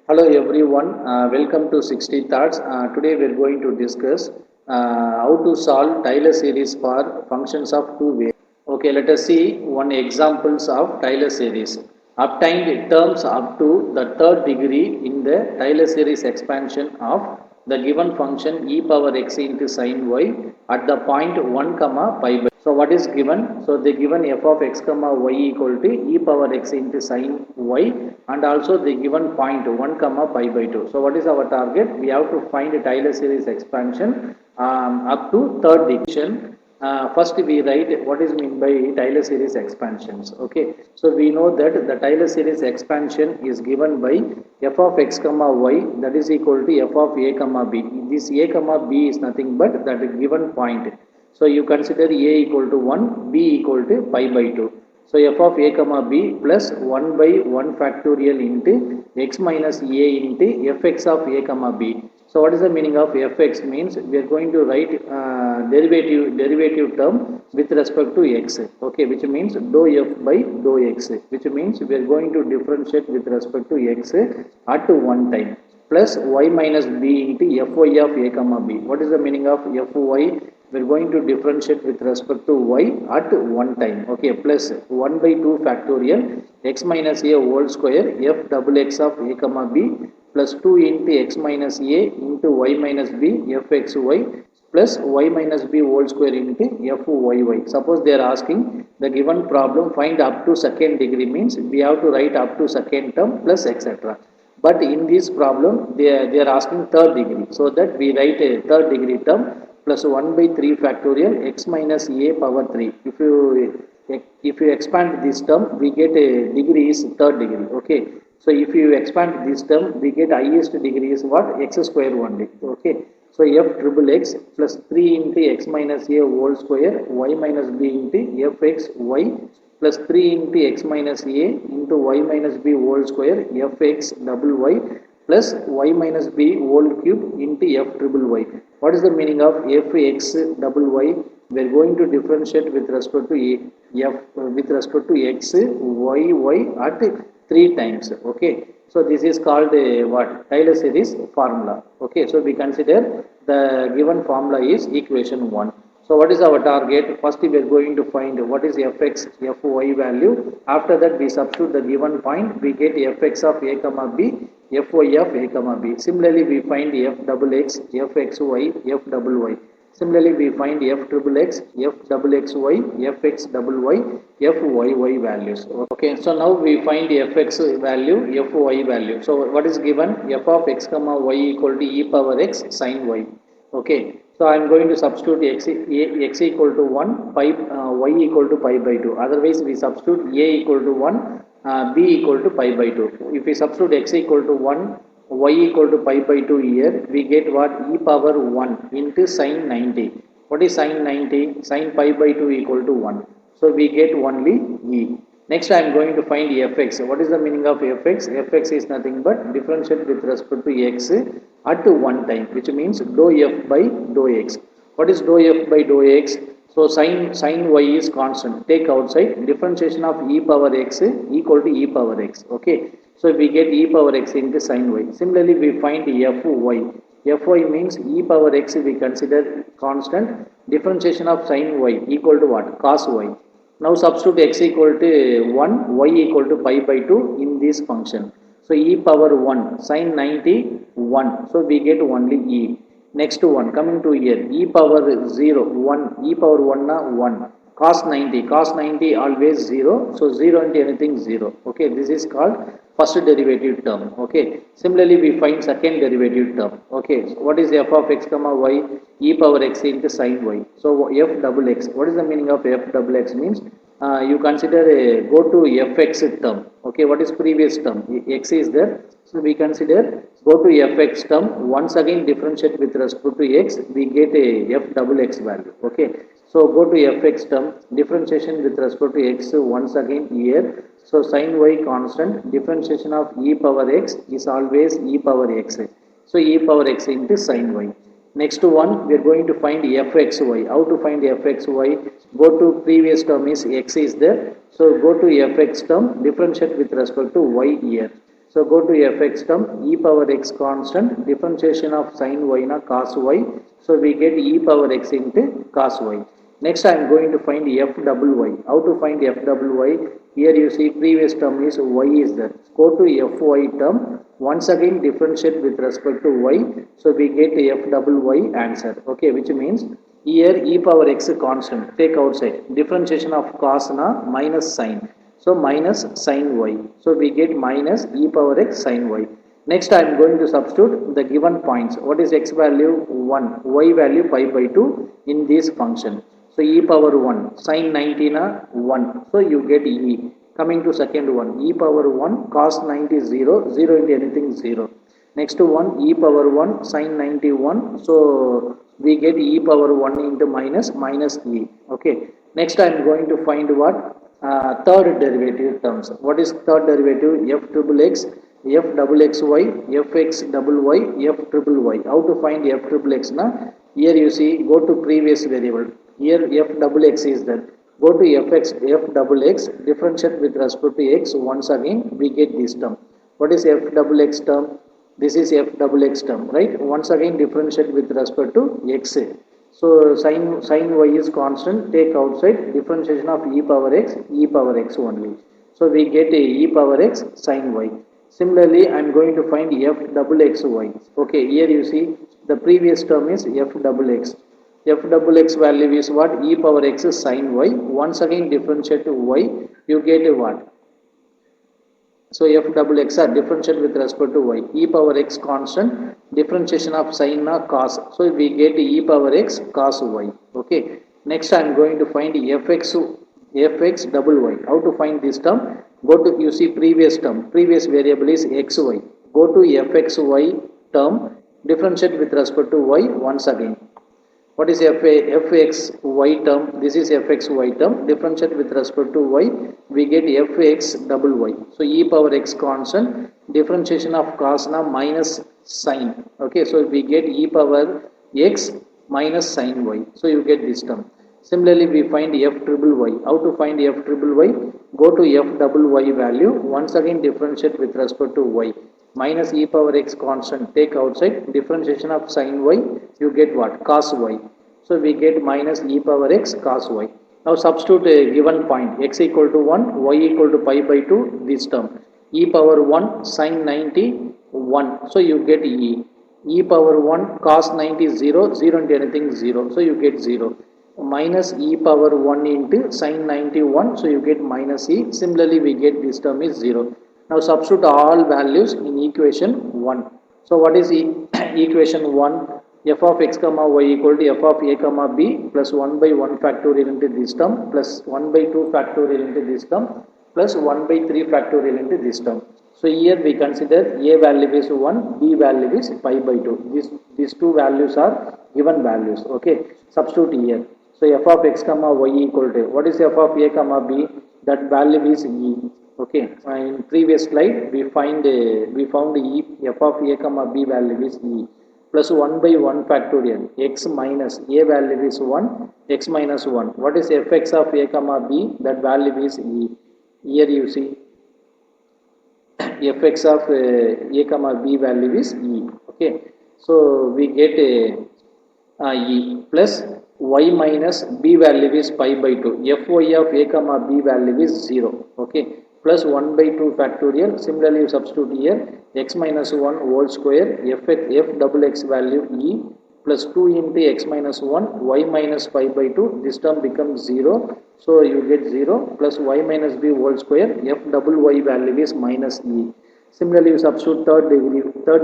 Hello everyone, welcome to 60 Thoughts. Today we are going to discuss how to solve Taylor series for functions of two ways. Okay, let us see one examples of Taylor series. Obtained terms up to the third degree in the Taylor series expansion of the given function e power x into sin y at the point 1 comma pi by. So what is given? So they given f of x comma y equal to e power x into sin y, and also they given point 1 comma pi by 2. So what is our target? We have to find a Taylor series expansion up to third division. First we write what is meant by Taylor series expansions. Okay, so we know that the Taylor series expansion is given by f of x comma y, that is equal to f of a comma b. This a comma b is nothing but that given point. So you consider a equal to 1, b equal to pi by 2. So f of a comma b plus 1 by 1 factorial into x minus a into fx of a comma b. So what is the meaning of fx? Means we are going to write derivative term with respect to x. Okay, which means dou f by dou x, which means we are going to differentiate with respect to x at one time, plus y minus b into fy of a comma b. What is the meaning of fy? We are going to differentiate with respect to y at one time. Okay, plus 1 by 2 factorial x minus a whole square f double x of a comma b plus 2 into x minus a into y minus b fxy plus y minus b whole square into fyy. Suppose they are asking the given problem find up to second degree, means we have to write up to second term plus etc. But in this problem they are asking third degree, so that we write a third degree term plus 1 by 3 factorial x minus a power 3. If you expand this term, we get a degree is third degree. Okay, so if you expand this term, we get highest degree is what? X square only. Okay, so f triple x plus 3 into x minus a whole square y minus b into fx y plus 3 into x minus a into y minus b whole square fx double y plus y minus b whole cube into f triple y. What is the meaning of fx double y? We are going to differentiate with respect to with respect to x, y at 3 times. Okay, so this is called what? Taylor series formula. Okay, so we consider the given formula is equation 1. So what is our target? First we are going to find what is fx, fy value. After that we substitute the given point. We get fx of a comma b, fy of a comma b. Similarly we find f double x, fxy, f double y. Similarly we find f triple x, f double xy, fx double y, fyy values. Okay, so now we find fx value, fy value. So what is given? F of x comma y equal to e power x sin y. Okay, so I am going to substitute x equal to 1, y equal to pi by 2. Otherwise, we substitute a equal to 1, b equal to pi by 2. If we substitute x equal to 1, y equal to pi by 2 here, we get what? E power 1 into sin 90. What is sin 90? Sin pi by 2 equal to 1. So we get only e. Next I am going to find fx. What is the meaning of fx? Fx is nothing but differentiate with respect to x at one time, which means dou f by dou x. What is dou f by dou x? So sin y is constant. Take outside, differentiation of e power x equal to e power x. Okay, so we get e power x into sin y. Similarly, we find fy. Fy means e power x we consider constant. Differentiation of sin y equal to what? Cos y. Now substitute x equal to 1, y equal to pi by 2 in this function. So e power 1, sin 90, 1. So we get only e. Next one, coming to here, e power 0, 1, e power 1, 1. Cos 90 always 0. So 0 into anything 0. Okay, this is called first derivative term. Okay, similarly we find second derivative term. Okay, so what is f of x comma y? E power x into sin y. So f double x. What is the meaning of f double x? Means you consider go to fx term. Okay, what is previous term? X is there. So we consider go to fx term. Once again differentiate with respect to x. We get a f double x value. Okay. So go to fx term, differentiation with respect to x once again here. So sin y constant, differentiation of e power x is always e power x. So e power x into sin y. Next one, we are going to find fxy. How to find fxy? Go to previous term is x is there. So go to fx term, differentiate with respect to y here. So go to fx term, e power x constant, differentiation of sin y na cos y. So we get e power x into cos y. Next I am going to find f double y. How to find f double y? Here you see previous term is y is there. Go to fy term. Once again differentiate with respect to y. So we get f double y answer. Okay, which means here e power x constant. Take outside. Differentiation of cos na minus sin. So minus sin y. So we get minus e power x sin y. Next I am going to substitute the given points. What is x value? 1. Y value pi by 2 in this function. So e power 1. Sin 90 na 1. So you get e. Coming to second one. E power 1 cos 90 0. 0 into anything 0. Next one e power 1 sin 91. So we get e power 1 into minus e. Okay. Next I am going to find what? Third derivative terms. What is third derivative? F triple x, f double xy, fx double y, f triple y. How to find f triple x? Na? Here you see, go to previous variable. Here f double x is there. Go to f double x, differentiate with respect to x. Once again, we get this term. What is f double x term? This is f double x term, right? Once again, differentiate with respect to x. So sin y is constant, take outside, differentiation of e power x only. So we get a e power x sin y. Similarly, I am going to find f double xy. Okay, here you see the previous term is f double x. F double x value is what? E power x sin y. Once again differentiate to y, you get a what? So f double x are differentiate with respect to y. E power x constant, differentiation of sin na cos. So we get e power x cos y. Okay. Next I am going to find fx double y. How to find this term? Go to, you see previous term. Previous variable is xy. Go to fxy term, differentiate with respect to y once again. What is fxy term? This is fxy term. Differentiate with respect to y, we get fx double y. So e power x constant, differentiation of cos na minus sin. Okay, so we get e power x minus sin y. So you get this term. Similarly, we find f triple y. How to find f triple y? Go to f double y value. Once again differentiate with respect to y. Minus e power x constant, take outside, differentiation of sin y, you get what? Cos y. So we get minus e power x cos y. Now substitute a given point, x equal to 1, y equal to pi by 2, this term. E power 1 sin 90 1. So you get e. E power 1 cos 90 0, 0 into anything 0. So you get 0. Minus e power 1 into sin 91. So you get minus e. Similarly we get this term is 0. Now substitute all values in equation 1. So what is equation 1? F of x comma y equal to f of a comma b plus 1 by 1 factorial into this term plus 1 by 2 factorial into this term plus 1 by 3 factorial into this term. So here we consider a value is 1, b value is pi by 2. These two values are given values. Okay, substitute here. So f of x comma y equal to, what is f of a comma b? That value is e. Okay, in previous slide we found e f of a comma b value is e plus 1 by 1 factorial x minus a value is 1 x minus 1. What is fx of a comma b? That value is e. Here you see fx of a comma b value is e. Okay, so we get e plus y minus b value is pi by 2. Fy of a comma b value is 0. Okay, plus 1 by 2 factorial. Similarly, you substitute here x minus 1 whole square, f double x value e plus 2 into x minus 1, y minus pi by 2. This term becomes 0. So you get 0 plus y minus b whole square, f double y value is minus e. Similarly, you substitute third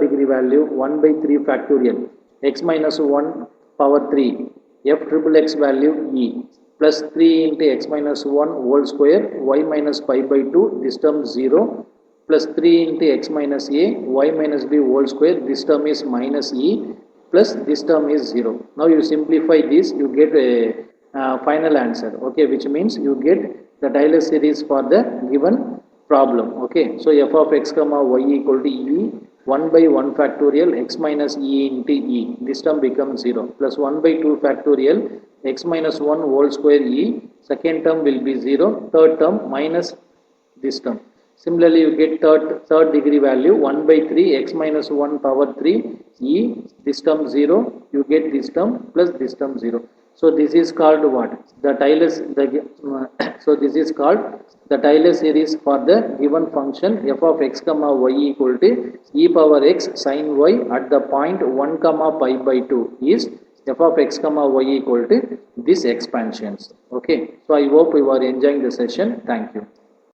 degree value 1 by 3 factorial, x minus 1 power 3, f triple x value e plus 3 into x minus 1 whole square, y minus pi by 2, this term 0, plus 3 into x minus a, y minus b whole square, this term is minus e, plus this term is 0. Now you simplify this, you get a final answer, okay, which means you get the Taylor series for the given problem. Okay, so f of x comma y equal to e 1 by 1 factorial x minus e into e, this term becomes 0, plus 1 by 2 factorial x minus 1 whole square e, second term will be 0, third term minus this term. Similarly, you get third degree value 1 by 3 x minus 1 power 3 e, this term 0, you get this term plus this term 0. So this is called what? The so this is called the Taylor series for the given function f of x comma y equal to e power x sin y at the point 1 comma pi by 2 is f of x comma y equal to this expansions. Okay, so I hope you are enjoying the session. Thank you.